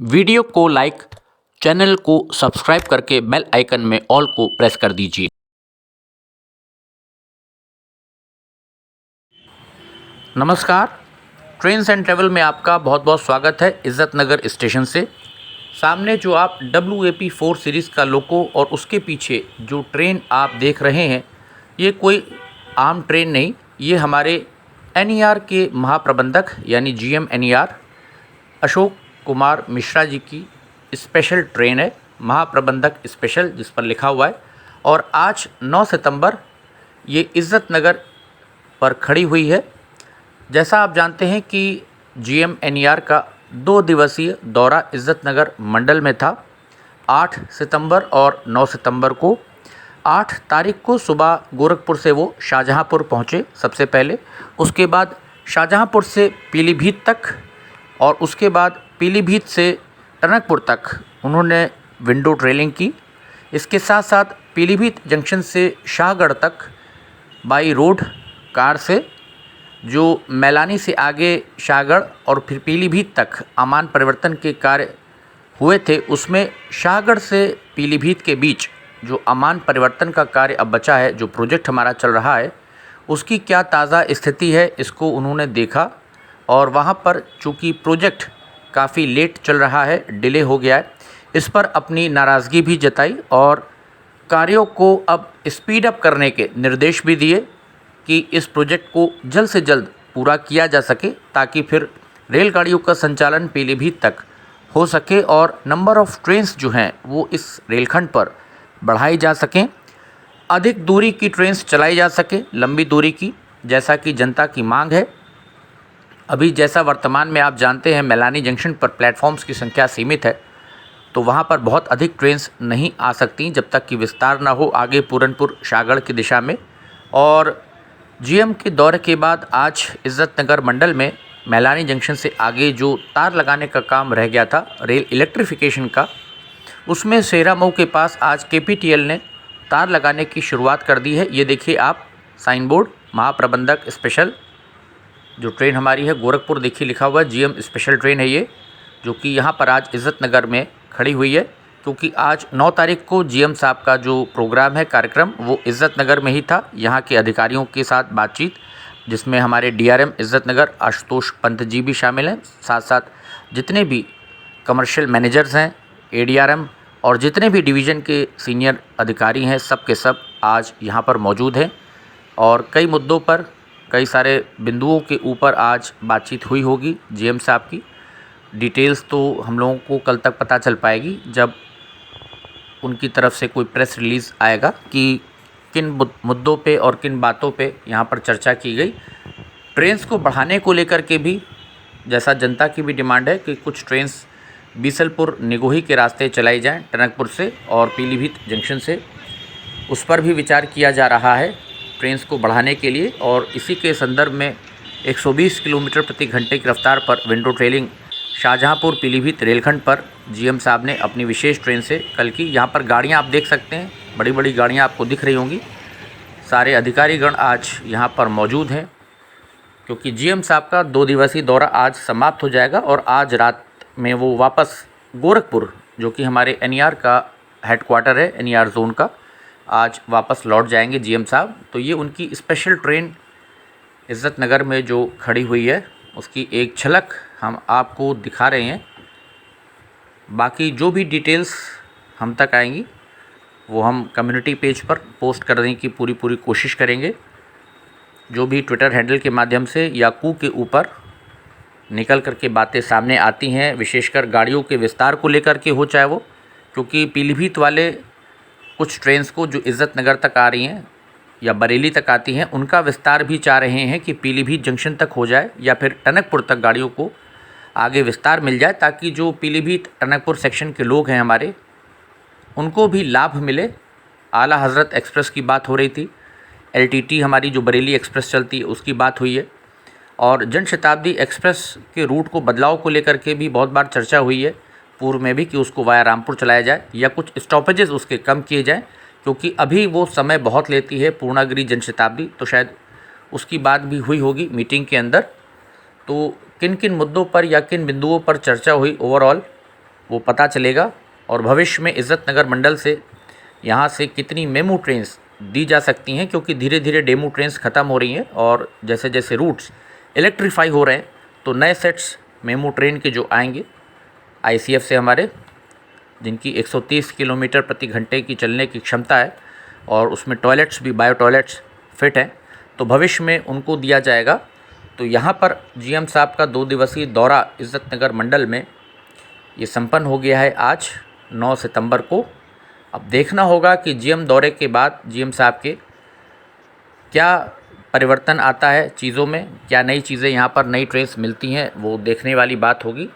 Video को like, channel को subscribe करके बेल आइकन में ऑल को प्रेस कर दीजिए। नमस्कार, ट्रेन्स एंड ट्रेवल में आपका बहुत बहुत स्वागत है। इज़्ज़त नगर स्टेशन से सामने जो आप WAP4 सीरीज़ का लोको और उसके पीछे जो ट्रेन आप देख रहे हैं, ये कोई आम ट्रेन नहीं, ये हमारे NER के महाप्रबंधक यानी GM NER अशोक कुमार मिश्रा जी की स्पेशल ट्रेन है, महाप्रबंधक स्पेशल जिस पर लिखा हुआ है। और आज 9 सितंबर ये इज़्ज़त नगर पर खड़ी हुई है। जैसा आप जानते हैं कि GM NER का 2 दिवसीय दौरा इज़्ज़त नगर मंडल में था। 8 सितंबर और 9 सितंबर को 8 तारीख को सुबह गोरखपुर से वो शाहजहांपुर पहुँचे सबसे पहले, उसके बाद शाहजहांपुर से पीलीभीत तक और उसके बाद पीलीभीत से टनकपुर तक उन्होंने विंडो ट्रेलिंग की। इसके साथ साथ पीलीभीत जंक्शन से शाहगढ़ तक बाई रोड कार से, जो मैलानी से आगे शाहगढ़ और फिर पीलीभीत तक अमान परिवर्तन के कार्य हुए थे, उसमें शाहगढ़ से पीलीभीत के बीच जो अमान परिवर्तन का कार्य अब बचा है, जो प्रोजेक्ट हमारा चल रहा है, उसकी क्या ताज़ा स्थिति है इसको उन्होंने देखा। और वहाँ पर चूँकि प्रोजेक्ट काफ़ी लेट चल रहा है, डिले हो गया है, इस पर अपनी नाराज़गी भी जताई और कार्यों को अब स्पीड अप करने के निर्देश भी दिए कि इस प्रोजेक्ट को जल्द से जल्द पूरा किया जा सके, ताकि फिर रेलगाड़ियों का संचालन पीलीभीत तक हो सके और नंबर ऑफ़ ट्रेन्स जो हैं वो इस रेलखंड पर बढ़ाई जा सकें, अधिक दूरी की ट्रेन्स चलाई जा सके, लंबी दूरी की, जैसा कि जनता की मांग है। अभी जैसा वर्तमान में आप जानते हैं मैलानी जंक्शन पर प्लेटफॉर्म्स की संख्या सीमित है, तो वहाँ पर बहुत अधिक ट्रेन्स नहीं आ सकती जब तक कि विस्तार ना हो आगे पूरनपुर शाहगढ़ की दिशा में। और GM के दौरे के बाद आज इज़्ज़त नगर मंडल में मैलानी जंक्शन से आगे जो तार लगाने का काम रह गया था रेल इलेक्ट्रिफिकेशन का, उसमें सेरा मऊ के पास आज KPTL ने तार लगाने की शुरुआत कर दी है। ये देखिए आप साइन बोर्ड, महाप्रबंधक स्पेशल जो ट्रेन हमारी है गोरखपुर, देखिए लिखा हुआ है GM स्पेशल ट्रेन है ये, जो कि यहाँ पर आज इज़्ज़त नगर में खड़ी हुई है। क्योंकि आज 9 तारीख को GM साहब का जो प्रोग्राम है, कार्यक्रम, वो इज़्ज़त नगर में ही था। यहाँ के अधिकारियों के साथ बातचीत, जिसमें हमारे DRM इज़्ज़त नगर आशुतोष पंत जी भी शामिल हैं, साथ साथ जितने भी कमर्शियल मैनेजर्स हैं, ADRM और जितने भी डिवीज़न के सीनियर अधिकारी हैं, सब के सब आज यहाँ पर मौजूद हैं। और कई मुद्दों पर, कई सारे बिंदुओं के ऊपर आज बातचीत हुई होगी GM साहब की। डिटेल्स तो हम लोगों को कल तक पता चल पाएगी जब उनकी तरफ से कोई प्रेस रिलीज़ आएगा कि किन मुद्दों पे और किन बातों पे यहाँ पर चर्चा की गई। ट्रेन्स को बढ़ाने को लेकर के भी, जैसा जनता की भी डिमांड है कि कुछ ट्रेन्स बीसलपुर निगोही के रास्ते चलाई जाएं टनकपुर से और पीलीभीत जंक्शन से, उस पर भी विचार किया जा रहा है ट्रेन्स को बढ़ाने के लिए। और इसी के संदर्भ में 120 किलोमीटर प्रति घंटे की रफ्तार पर विंडो ट्रेलिंग शाहजहांपुर पीलीभीत रेलखंड पर GM साहब ने अपनी विशेष ट्रेन से कल की। यहाँ पर गाड़ियाँ आप देख सकते हैं, बड़ी बड़ी गाड़ियाँ आपको दिख रही होंगी। सारे अधिकारीगण आज यहाँ पर मौजूद हैं, क्योंकि GM साहब का 2 दिवसीय दौरा आज समाप्त हो जाएगा और आज रात में वो वापस गोरखपुर, जो कि हमारे NER का हेडक्वार्टर है, NER जोन का, आज वापस लौट जाएंगे GM साहब। तो ये उनकी स्पेशल ट्रेन इज़्ज़त नगर में जो खड़ी हुई है, उसकी एक झलक हम आपको दिखा रहे हैं। बाकी जो भी डिटेल्स हम तक आएंगी वो हम कम्युनिटी पेज पर पोस्ट करने की पूरी कोशिश करेंगे। जो भी ट्विटर हैंडल के माध्यम से या कू के ऊपर निकल करके बातें सामने आती हैं, विशेषकर गाड़ियों के विस्तार को लेकर के हो, चाहे वो, क्योंकि पीलीभीत वाले कुछ ट्रेन्स को जो इज़्ज़त नगर तक आ रही हैं या बरेली तक आती हैं, उनका विस्तार भी चाह रहे हैं कि पीलीभीत जंक्शन तक हो जाए या फिर टनकपुर तक गाड़ियों को आगे विस्तार मिल जाए, ताकि जो पीलीभीत टनकपुर सेक्शन के लोग हैं हमारे, उनको भी लाभ मिले। आला हज़रत एक्सप्रेस की बात हो रही थी, LTT हमारी जो बरेली एक्सप्रेस चलती है उसकी बात हुई है, और जनशताब्दी एक्सप्रेस के रूट को बदलाव को लेकर के भी बहुत बार चर्चा हुई है पूर्व में भी, कि उसको वाया रामपुर चलाया जाए या कुछ स्टॉपेजेस उसके कम किए जाएँ, क्योंकि अभी वो समय बहुत लेती है पूर्णागिरि जनशताब्दी। तो शायद उसकी बात भी हुई होगी मीटिंग के अंदर। तो किन किन मुद्दों पर या किन बिंदुओं पर चर्चा हुई ओवरऑल, वो पता चलेगा। और भविष्य में इज़्ज़त नगर मंडल से यहाँ से कितनी मेमू ट्रेन्स दी जा सकती हैं, क्योंकि धीरे धीरे डेमू ट्रेन्स ख़त्म हो रही हैं और जैसे जैसे रूट्स इलेक्ट्रीफाई हो रहे हैं तो नए सेट्स मेमू ट्रेन के जो आएंगे आईसीएफ से हमारे, जिनकी 130 किलोमीटर प्रति घंटे की चलने की क्षमता है और उसमें टॉयलेट्स भी बायो टॉयलेट्स फिट हैं, तो भविष्य में उनको दिया जाएगा। तो यहाँ पर जीएम साहब का 2 दिवसीय दौरा इज़्ज़त नगर मंडल में ये संपन्न हो गया है आज 9 सितंबर को। अब देखना होगा कि जीएम दौरे के बाद जीएम साहब के क्या परिवर्तन आता है चीज़ों में, क्या नई चीज़ें यहाँ पर नई ट्रेन्स मिलती हैं, वो देखने वाली बात होगी।